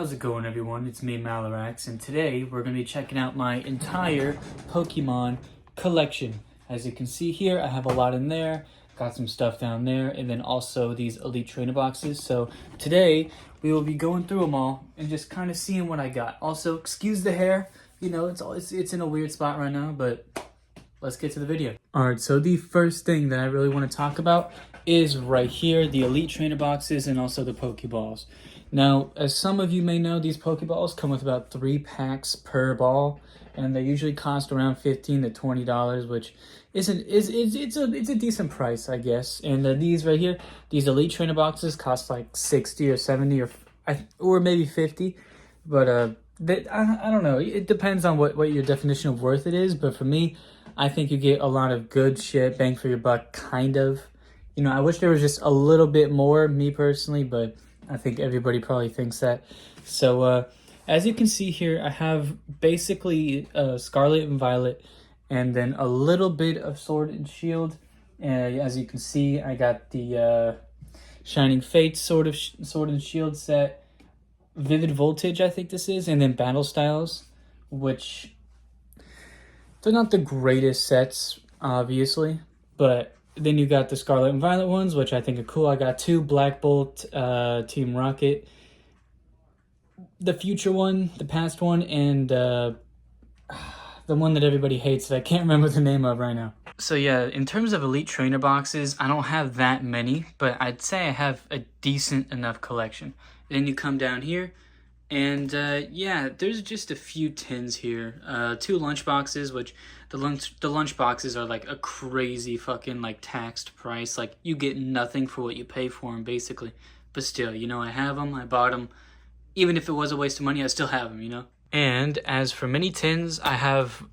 How's it going, everyone? It's me, Malarax, and today we're going to be checking out my entire Pokemon collection. As you can see here, I have a lot in there, got some stuff down there, and then also these Elite Trainer boxes. So today we will be going through them all and just kind of seeing what I got. Also, excuse the hair. You know, it's in a weird spot right now, but let's get to the video. Alright, so the first thing that I really want to talk about is right here, the Elite Trainer boxes and also the Pokeballs. Now, as some of you may know, these Pokeballs come with about 3 packs per ball, and they usually cost around $15 to $20, which it's a decent price, I guess. And these right here, these Elite Trainer boxes cost like 60 or 70 or maybe 50, but I don't know. It depends on what your definition of worth it is, but for me, I think you get a lot of good shit, bang for your buck, kind of. You know, I wish there was just a little bit more, me personally, but I think everybody probably thinks that. So, as you can see here, I have basically Scarlet and Violet, and then a little bit of Sword and Shield. As you can see, I got the Shining Fates Sword and Shield set, Vivid Voltage, I think this is, and then Battle Styles, which they're not the greatest sets, obviously, but then you got the Scarlet and Violet ones, which I think are cool. I got 2 Black Bolt, Team Rocket, the future one, the past one, and the one that everybody hates that I can't remember the name of right now. So yeah, in terms of Elite Trainer boxes, I don't have that many, but I'd say I have a decent enough collection. Then you come down here, and yeah, there's just a few tins here. 2 lunch boxes, which the lunch boxes are like a crazy fucking like taxed price. Like you get nothing for what you pay for them, basically. But still, you know, I have them. I bought them. Even if it was a waste of money, I still have them, you know? And as for mini tins, I have...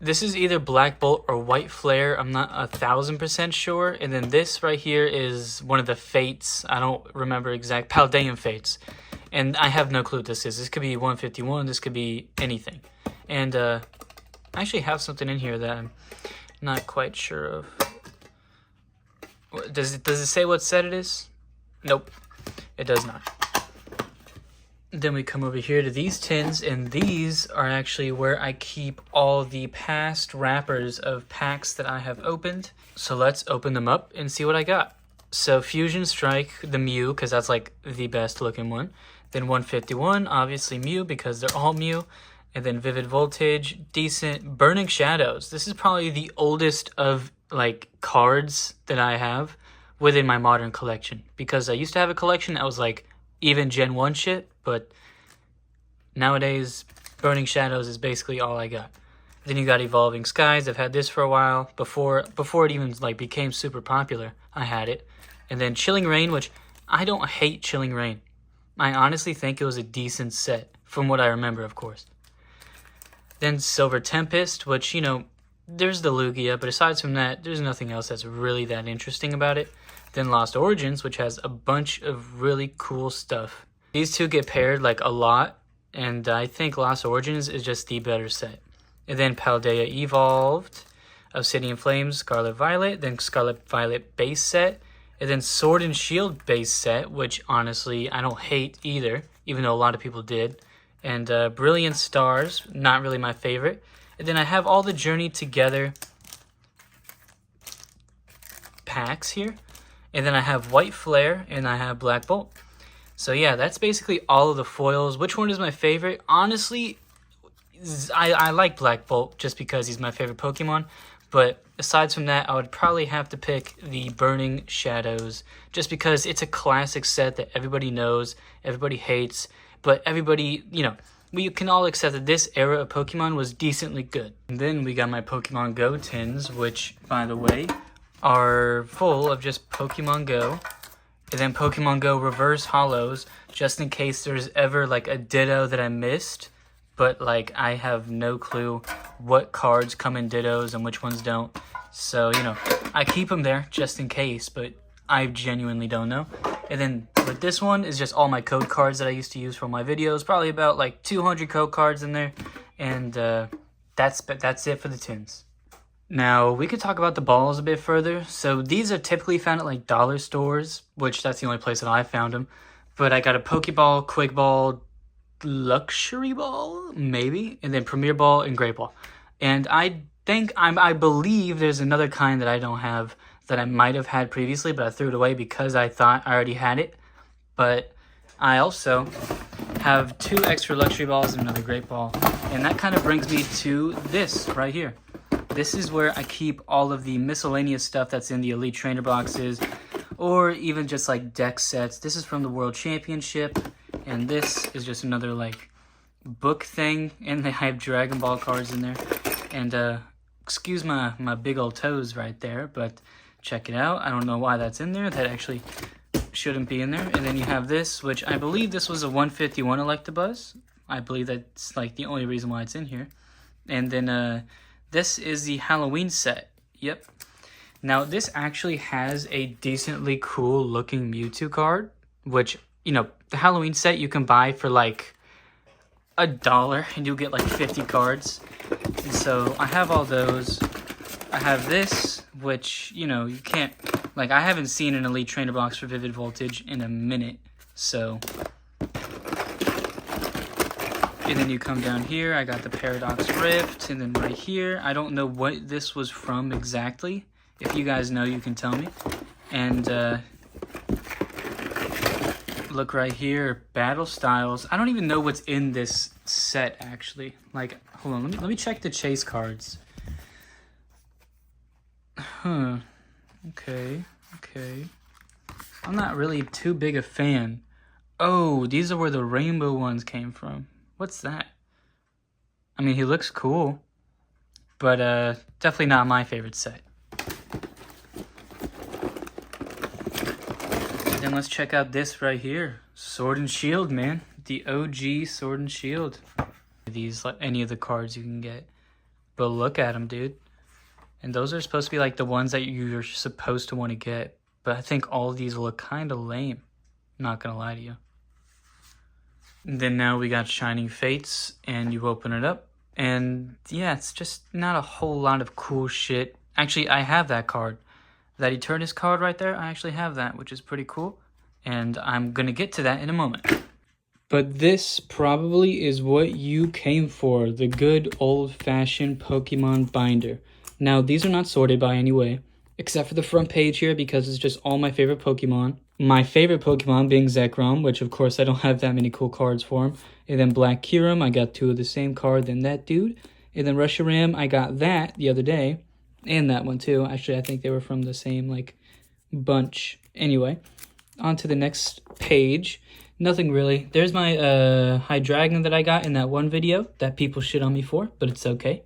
This is either Black Bolt or White Flare. I'm not 1000% sure. And then this right here is one of the Fates. I don't remember exact... Paldean Fates. And I have no clue what this is. This could be 151. This could be anything. And I actually have something in here that I'm not quite sure of. Does it say what set it is? Nope, it does not. Then we come over here to these tins, and these are actually where I keep all the past wrappers of packs that I have opened. So let's open them up and see what I got. So Fusion Strike, the Mew, because that's like the best looking one. Then 151, obviously Mew, because they're all Mew. And then Vivid Voltage, decent. Burning Shadows. This is probably the oldest of like cards that I have within my modern collection. Because I used to have a collection that was like even Gen 1 shit, but nowadays Burning Shadows is basically all I got. Then you got Evolving Skies. I've had this for a while. Before it even like became super popular, I had it. And then Chilling Reign, which I don't hate Chilling Reign. I honestly think it was a decent set, from what I remember, of course. Then Silver Tempest, which, you know, there's the Lugia, but aside from that, there's nothing else that's really that interesting about it. Then Lost Origins, which has a bunch of really cool stuff. These two get paired, like, a lot, and I think Lost Origins is just the better set. And then Paldea Evolved, Obsidian Flames, Scarlet Violet, then Scarlet Violet base set, and then Sword and Shield base set, which honestly I don't hate either, even though a lot of people did. And Brilliant Stars, not really my favorite. And then I have all the Journey Together packs here. And then I have White Flare and I have Black Bolt. So yeah, that's basically all of the foils. Which one is my favorite? Honestly, I like Black Bolt just because he's my favorite Pokemon. But aside from that, I would probably have to pick the Burning Shadows just because it's a classic set that everybody knows, everybody hates, but everybody, you know, we can all accept that this era of Pokemon was decently good. And then we got my Pokemon Go tins, which, by the way, are full of just Pokemon Go. And then Pokemon Go Reverse Hollows, just in case there's ever, like, a Ditto that I missed. But, like, I have no clue what cards come in Dittos and which ones don't. So, you know, I keep them there just in case, but I genuinely don't know. And then with this one is just all my code cards that I used to use for my videos. Probably about, like, 200 code cards in there. And that's it for the tins. Now, we could talk about the balls a bit further. So, these are typically found at, like, dollar stores, which that's the only place that I found them. But I got a Pokeball, Quick Ball, Luxury Ball, maybe, and then Premier Ball and Great Ball. And I believe there's another kind that I don't have that I might have had previously, but I threw it away because I thought I already had it. But I also have 2 extra Luxury Balls and another Great Ball. And that kind of brings me to this right here. This is where I keep all of the miscellaneous stuff that's in the Elite Trainer boxes, or even just like deck sets. This is from the World Championship, and this is just another like book thing, and they have Dragon Ball cards in there. And excuse my big old toes right there, but check it out. I don't know why that's in there. That actually shouldn't be in there. And then you have this, which I believe this was a 151 Electabuzz. I believe that's like the only reason why it's in here. And then this is the Halloween set. Yep. Now this actually has a decently cool looking Mewtwo card, which, you know, the Halloween set you can buy for like $1 and you'll get like 50 cards. And so I have all those. I have this, which, you know, you can't, like, I haven't seen an Elite Trainer box for Vivid Voltage in a minute, so. And then you come down here, I got the Paradox Rift, and then right here, I don't know what this was from exactly. If you guys know, you can tell me. And look right here, Battle Styles. I don't even know what's in this set, actually. Like, hold on, let me check the chase cards. Huh. Okay. I'm not really too big a fan. Oh, these are where the rainbow ones came from. What's that? I mean, he looks cool, but definitely not my favorite set. And then let's check out this right here. Sword and Shield, man. The OG Sword and Shield. These, like any of the cards you can get. But look at them, dude. And those are supposed to be like the ones that you're supposed to want to get. But I think all of these look kind of lame. Not gonna lie to you. And then now we got Shining Fates, and you open it up. And yeah, it's just not a whole lot of cool shit. Actually, I have that card. That Eternus card right there, I actually have that, which is pretty cool. And I'm gonna get to that in a moment. But this probably is what you came for, the good old-fashioned Pokemon binder. Now, these are not sorted by any way, except for the front page here because it's just all my favorite Pokemon. My favorite Pokemon being Zekrom, which of course I don't have that many cool cards for him. And then Black Kyurem, I got 2 of the same card than that dude. And then Reshiram, I got that the other day. And that one too. Actually, I think they were from the same like bunch. Anyway, on to the next page. Nothing really. There's my Hydreigon that I got in that one video that people shit on me for, but it's okay.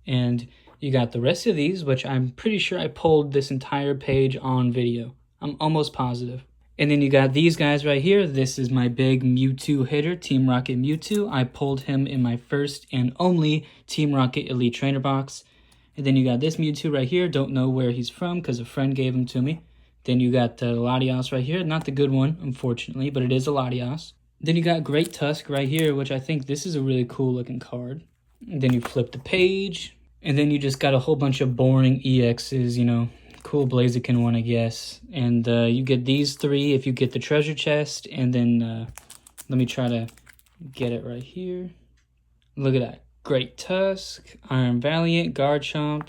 And you got the rest of these, which I'm pretty sure I pulled this entire page on video. I'm almost positive. And then you got these guys right here. This is my big Mewtwo hitter, Team Rocket Mewtwo. I pulled him in my first and only Team Rocket Elite Trainer box. And then you got this Mewtwo right here. Don't know where he's from because a friend gave him to me. Then you got the Latios right here. Not the good one, unfortunately, but it is a Latios. Then you got Great Tusk right here, which I think this is a really cool looking card. And then you flip the page. And then you just got a whole bunch of boring EXs, you know. Cool Blaziken one, I guess. And you get these 3 if you get the treasure chest. And then let me try to get it right here. Look at that. Great Tusk, Iron Valiant, Garchomp.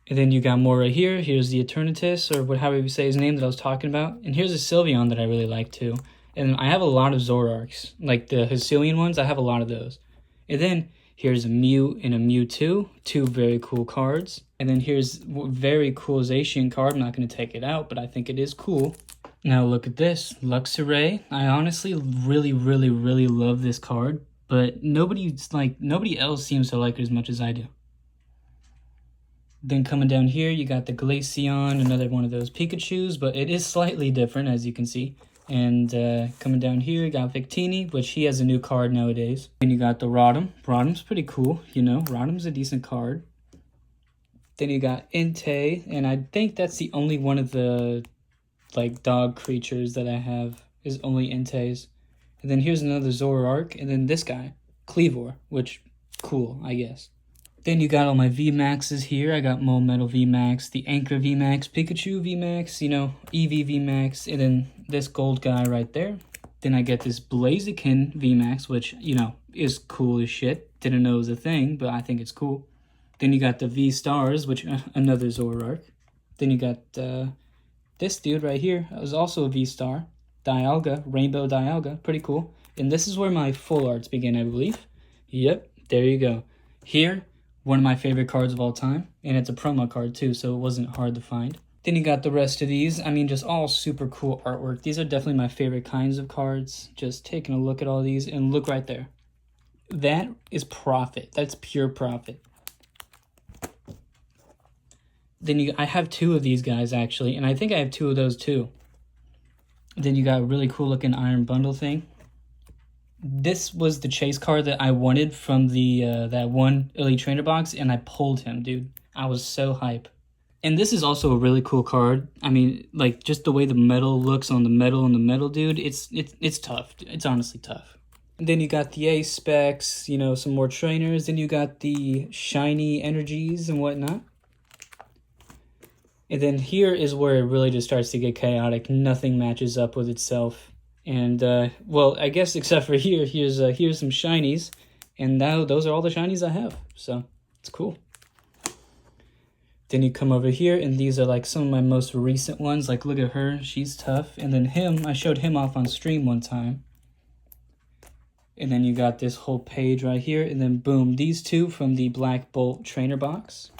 And then you got more right here. Here's the Eternatus, or however you say his name that I was talking about. And here's a Sylveon that I really like too. And I have a lot of Zoroarks. Like the Hisuian ones, I have a lot of those. And then here's a Mew and a Mewtwo. 2 very cool cards. And then here's a very cool Zacian card. I'm not going to take it out, but I think it is cool. Now look at this. Luxray. I honestly really love this card. But nobody else seems to like it as much as I do. Then coming down here, you got the Glaceon, another one of those Pikachus, but it is slightly different, as you can see. And coming down here, you got Victini, which he has a new card nowadays. And you got the Rotom. Rotom's pretty cool, you know. Rotom's a decent card. Then you got Entei, and I think that's the only one of the, like, dog creatures that I have is only Entei's. And then here's another Zoroark, and then this guy, Kleavor, which, cool, I guess. Then you got all my VMAXs here. I got Molmetal VMAX, the Anchor VMAX, Pikachu VMAX, you know, Eevee VMAX, and then this gold guy right there. Then I get this Blaziken VMAX, which, you know, is cool as shit. Didn't know it was a thing, but I think it's cool. Then you got the V-Stars, which another Zoroark. Then you got this dude right here. It was also a V-Star. Dialga, Rainbow Dialga. Pretty cool. And this is where my full arts begin, I believe. Yep, there you go. Here, one of my favorite cards of all time. And it's a promo card too, so it wasn't hard to find. Then you got the rest of these. I mean, just all super cool artwork. These are definitely my favorite kinds of cards. Just taking a look at all these, and look right there. That is profit. That's pure profit. Then I have two of these guys actually, and I think I have two of those too. Then you got a really cool looking Iron Bundle thing. This was the chase card that I wanted from the that one Elite Trainer box, and I pulled him, dude. I was so hype. And this is also a really cool card. I mean, like, just the way the metal looks on the metal, dude, it's tough. It's honestly tough. And then you got the Ace specs, you know, some more trainers. Then you got the shiny energies and whatnot. And then here is where it really just starts to get chaotic. Nothing matches up with itself. And, well, I guess except for here, here's some shinies. And now those are all the shinies I have. So, it's cool. Then you come over here, and these are like some of my most recent ones. Like, look at her. She's tough. And then him, I showed him off on stream one time. And then you got this whole page right here. And then, boom, these two from the Black Bolt trainer box.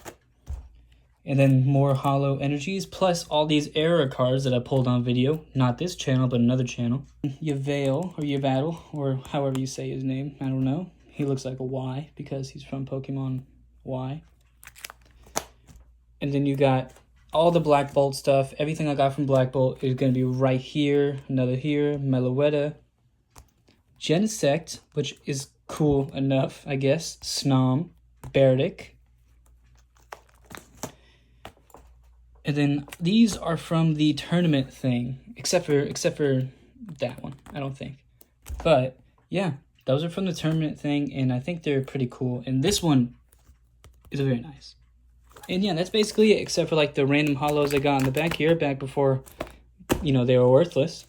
And then more holo energies, plus all these error cards that I pulled on video. Not this channel, but another channel. Yveltal, or Yveltal, or however you say his name. I don't know. He looks like a Y because he's from Pokemon Y. And then you got all the Black Bolt stuff. Everything I got from Black Bolt is going to be right here. Another here. Meloetta. Genesect, which is cool enough, I guess. Snom. Beartic. And then these are from the tournament thing, except for that one, I don't think. But yeah, those are from the tournament thing, and I think they're pretty cool. And this one is very nice. And yeah, that's basically it, except for like the random holos I got in the back here, back before, you know, they were worthless.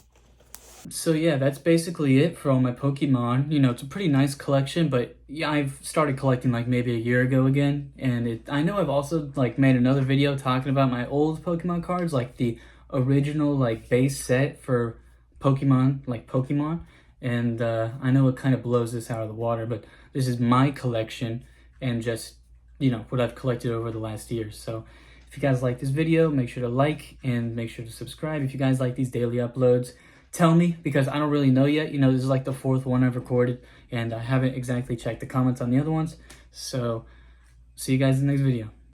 So yeah, that's basically it for all my Pokemon. You know, it's a pretty nice collection, but yeah, I've started collecting like maybe a year ago again. And I know I've also like made another video talking about my old Pokemon cards, like the original like base set for Pokemon, like Pokemon. And I know it kind of blows this out of the water, but this is my collection and just, you know, what I've collected over the last year. So if you guys like this video, make sure to like and make sure to subscribe. If you guys like these daily uploads, tell me, because I don't really know yet. You know, this is like the fourth one I've recorded, and I haven't exactly checked the comments on the other ones. So, see you guys in the next video.